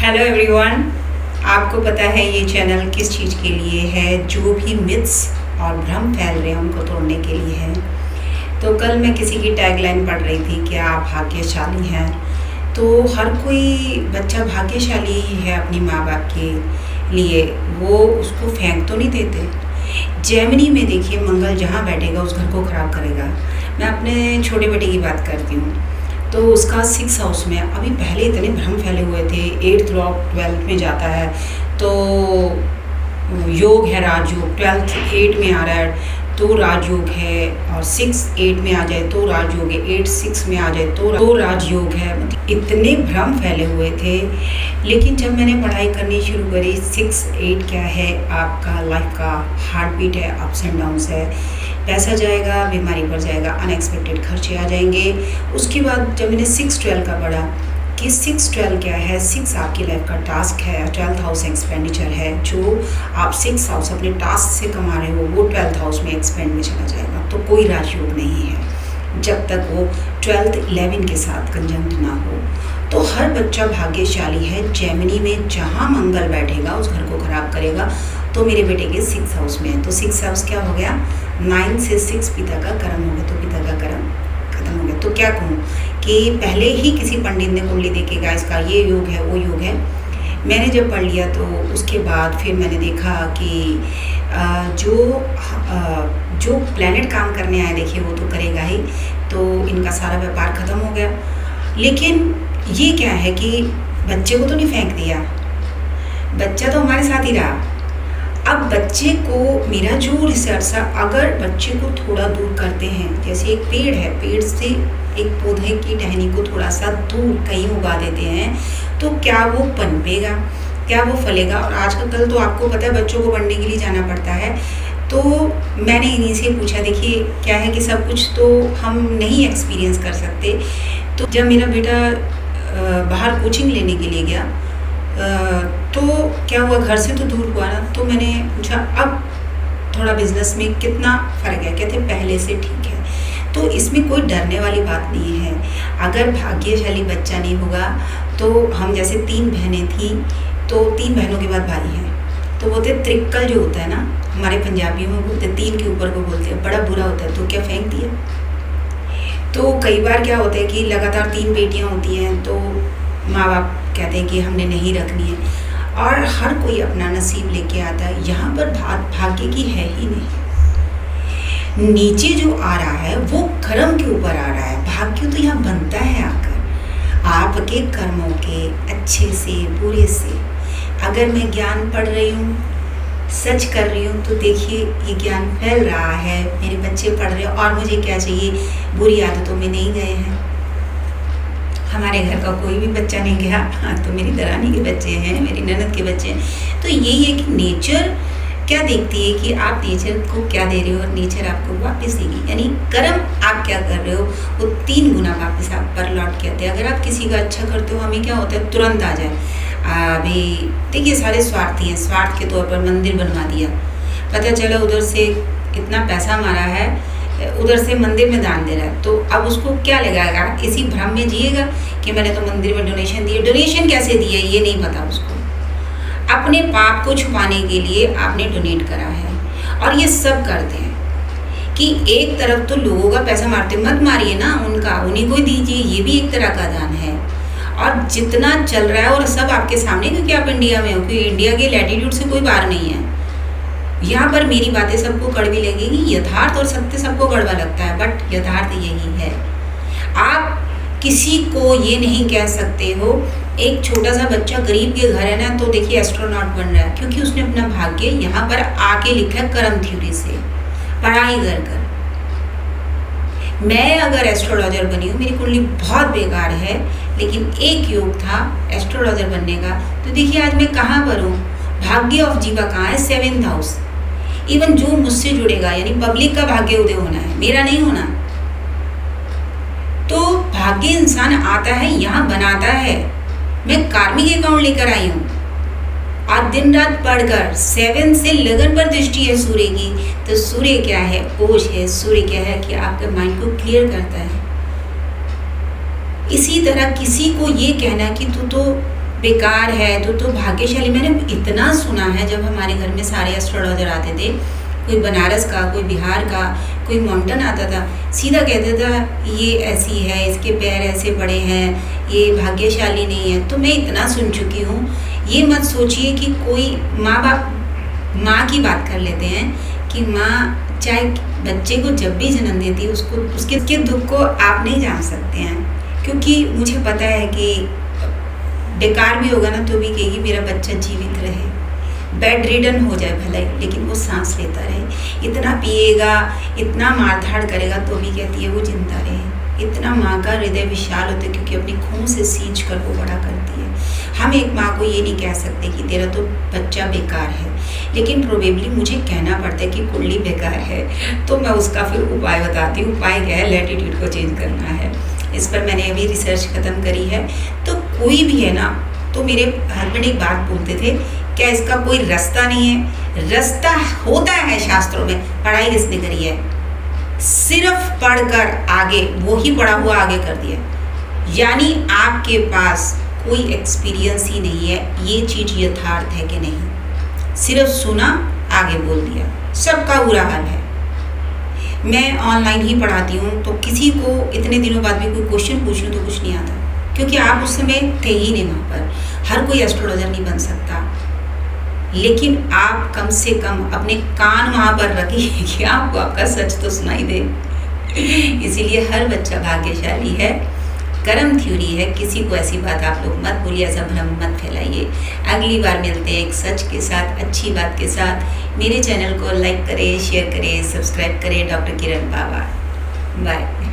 Hello everyone, आपको पता है ये चैनल किस चीज़ के लिए है? जो भी मिथ्स और भ्रम फैल रहे हैं उनको तोड़ने के लिए है। तो कल मैं किसी की टैगलाइन पढ़ रही थी कि आप भाग्यशाली हैं। तो हर कोई बच्चा भाग्यशाली ही है अपनी माँ बाप के लिए, वो उसको फेंक तो नहीं देते। जेमिनी में देखिए, मंगल जहाँ बैठेगा उस घर को ख़राब करेगा। मैं अपने छोटे बेटे की बात करती हूँ, तो उसका 6 हाउस में अभी पहले इतने भ्रम फैले हुए थे। 8th और 12th में जाता है तो योग है, राजयोग। 12th 8 में आ रहा है तो राजयोग है, और 6 8 में आ जाए तो राजयोग है, 8 6 में आ जाए तो राजयोग है। मतलब इतने भ्रम फैले हुए थे। लेकिन जब मैंने पढ़ाई करनी शुरू करी, 6 8 क्या है, आपका लाइफ का हार्ट बीट है, अप्स एंड डाउन्स है। पैसा जाएगा, बीमारी बढ़ जाएगा, अनएक्सपेक्टेड खर्चे आ जाएंगे। उसके बाद जब मैंने 6 12 का पढ़ा कि 6 12 क्या है, 6 आपकी लाइफ का टास्क है, 12th हाउस एक्सपेंडिचर है। जो आप 6 हाउस अपने टास्क से कमा रहे हो वो 12th हाउस में एक्सपेंड में चला जाएगा। तो कोई राजयोग नहीं है जब तक वो 12th 11 के साथ कंजंक्ट ना हो। तो हर बच्चा भाग्यशाली है। जेमिनी में जहाँ मंगल बैठेगा उस घर को खराब करेगा। तो मेरे बेटे के 6 हाउस में है, तो 6 हाउस क्या हो गया, 9 से 6 पिता का कर्म हो गया। तो पिता का कर्म खत्म हो गया। तो क्या कहूँ कि पहले ही किसी पंडित ने कुंडली देखेगा इसका ये योग है वो योग है। मैंने जब पढ़ लिया तो उसके बाद फिर मैंने देखा कि जो प्लैनेट काम करने आए, देखिए वो तो करेगा ही, तो इनका सारा व्यापार ख़त्म हो गया। लेकिन ये क्या है कि बच्चे को तो नहीं फेंक दिया, बच्चा तो हमारे साथ ही रहा। अब बच्चे को, मेरा जो रिसर्च था, अगर बच्चे को थोड़ा दूर करते हैं, जैसे एक पेड़ है, पेड़ से एक पौधे की टहनी को थोड़ा सा दूर कहीं उगा देते हैं, तो क्या वो पनपेगा, क्या वो फलेगा? और आज का कल तो आपको पता है बच्चों को पढ़ने के लिए जाना पड़ता है। तो मैंने इन्हीं से पूछा, देखिए क्या है कि सब कुछ तो हम नहीं एक्सपीरियंस कर सकते। तो जब मेरा बेटा बाहर कोचिंग लेने के लिए गया, तो क्या हुआ, घर से तो दूर हुआ ना। तो मैंने पूछा अब थोड़ा बिजनेस में कितना फ़र्क है? कहते पहले से ठीक है। तो इसमें कोई डरने वाली बात नहीं है। अगर भाग्यशाली बच्चा नहीं होगा तो हम जैसे 3 बहनें थी, तो 3 बहनों के बाद भाई हैं, तो बोलते त्रिक्कल जो होता है ना, हमारे पंजाबियों में बोलते 3 के ऊपर को बोलते हैं, बड़ा बुरा होता है। तो क्या फेंक दिया? तो कई बार क्या होता है कि लगातार 3 बेटियाँ होती हैं, तो माँ बाप कहते हैं कि हमने नहीं रखनी है, और हर कोई अपना नसीब लेके आता है। यहाँ पर भाग्य की है ही नहीं। नीचे जो आ रहा है वो कर्म के ऊपर आ रहा है, भाग्य तो यहाँ बनता है आकर आपके कर्मों के, अच्छे से बुरे से। अगर मैं ज्ञान पढ़ रही हूँ, सच कर रही हूँ, तो देखिए ये ज्ञान फैल रहा है, मेरे बच्चे पढ़ रहे हैं, और मुझे क्या चाहिए, बुरी आदतों में नहीं गए हैं। हमारे घर का कोई भी बच्चा नहीं गया, तो मेरी दरानी के बच्चे हैं, मेरी ननद के बच्चे हैं। तो यही है कि नेचर क्या देखती है कि आप नेचर को क्या दे रहे हो, और नेचर आपको वापस देगी। यानी कर्म आप क्या कर रहे हो वो 3 गुना वापस आप पर लौट के आते हैं। अगर आप किसी का अच्छा करते हो, हमें क्या होता है, तुरंत आ जाए। अभी देखिए सारे स्वार्थी हैं, स्वार्थ के तौर पर मंदिर बनवा दिया, पता चला उधर से इतना पैसा मारा है, उधर से मंदिर में दान दे रहा है, तो अब उसको क्या लगाएगा? इसी भ्रम में जिएगा कि मैंने तो मंदिर में डोनेशन दिए। डोनेशन कैसे दिए ये नहीं पता उसको, अपने पाप को छुपाने के लिए आपने डोनेट करा है। और ये सब करते हैं कि एक तरफ तो लोगों का पैसा मारते, मत मारिए ना उनका, उन्हीं को दीजिए, ये भी एक तरह का दान है। और जितना चल रहा है, और सब आपके सामने, क्योंकि आप इंडिया में हो, क्योंकि इंडिया के लैटिट्यूड से कोई बाहर नहीं है। यहाँ पर मेरी बातें सबको कड़वी लगेगी, यथार्थ और सत्य सबको कड़वा लगता है, बट यथार्थ यही है। आप किसी को ये नहीं कह सकते हो, एक छोटा सा बच्चा गरीब के घर है ना, तो देखिए एस्ट्रोनॉट बन रहा है, क्योंकि उसने अपना भाग्य यहाँ पर आके लिखा है कर्म थ्योरी से, पढ़ाई कर कर। मैं अगर एस्ट्रोलॉजर बनी हूँ, मेरी कुंडली बहुत बेकार है, लेकिन एक योग था एस्ट्रोलॉजर बनने का, तो देखिए आज मैं कहाँ पर हूँ। भाग्य ऑफ जीवा कहाँ है? 7th house. इवन जो मुझसे जुड़ेगा, यानी पब्लिक का भाग्य उदय होना है, मेरा नहीं होना। तो भाग्य इंसान आता है, यहाँ बनाता है। मैं कार्मिक अकाउंट लेकर आई हूँ, आज दिन रात पढ़कर 7 से लगन पर दृष्टि है सूर्य की। तो सूर्य क्या है? ओज है। सूर्य क्या है कि आपके माइंड को क्लियर करता है। इसी तरह किसी को ये कहना कि तू तो बेकार है तो भाग्यशाली। मैंने इतना सुना है, जब हमारे घर में सारे एस्ट्रोलॉजर आते थे, कोई बनारस का, कोई बिहार का, कोई माउंटेन आता था, सीधा कहते था ये ऐसी है, इसके पैर ऐसे बड़े हैं, ये भाग्यशाली नहीं है। तो मैं इतना सुन चुकी हूँ। ये मत सोचिए कि कोई माँ की बात कर लेते हैं कि माँ चाहे बच्चे को जब भी जन्म देती है उसको उसके दुख को आप नहीं जान सकते हैं, क्योंकि मुझे पता है कि बेकार भी होगा ना तो भी कहेगी मेरा बच्चा जीवित रहे, बेड रिडन हो जाए भले, लेकिन वो सांस लेता रहे। इतना पिएगा, इतना मारधाड़ करेगा तो भी कहती है वो जिंदा रहे। इतना माँ का हृदय विशाल होता है, क्योंकि अपनी खून से सींच कर वो बड़ा करती है। हम एक माँ को ये नहीं कह सकते कि तेरा तो बच्चा बेकार है, लेकिन प्रोबेबली मुझे कहना पड़ता है कि कुंडली बेकार है, तो मैं उसका फिर उपाय बताती हूँ। उपाय क्या है? लैटिट्यूड को चेंज करना है। इस पर मैंने अभी रिसर्च ख़त्म करी है। तो कोई भी है ना, तो मेरे हस्बैंड एक बात बोलते थे, क्या इसका कोई रास्ता नहीं है? रास्ता होता है शास्त्रों में। पढ़ाई किसने करी है? सिर्फ पढ़कर आगे, वो ही पढ़ा हुआ आगे कर दिया, यानी आपके पास कोई एक्सपीरियंस ही नहीं है ये चीज़ यथार्थ है कि नहीं। सिर्फ सुना, आगे बोल दिया, सबका बुरा हाल है। मैं ऑनलाइन ही पढ़ाती हूँ, तो किसी को इतने दिनों बाद भी कोई क्वेश्चन पूछूँ तो कुछ नहीं आता, क्योंकि आप उस समय थे ही नहीं वहाँ पर। हर कोई एस्ट्रोलॉजर नहीं बन सकता, लेकिन आप कम से कम अपने कान वहाँ पर रखिए कि आपको आपका सच तो सुनाई दे। इसीलिए हर बच्चा भाग्यशाली है। कर्म थ्योरी है, किसी को ऐसी बात आप लोग मत बोलिए, ऐसा भ्रम मत फैलाइए। अगली बार मिलते हैं एक सच के साथ, अच्छी बात के साथ। मेरे चैनल को लाइक करें, शेयर करें, सब्सक्राइब करें। डॉक्टर किरण बाबा, बाय।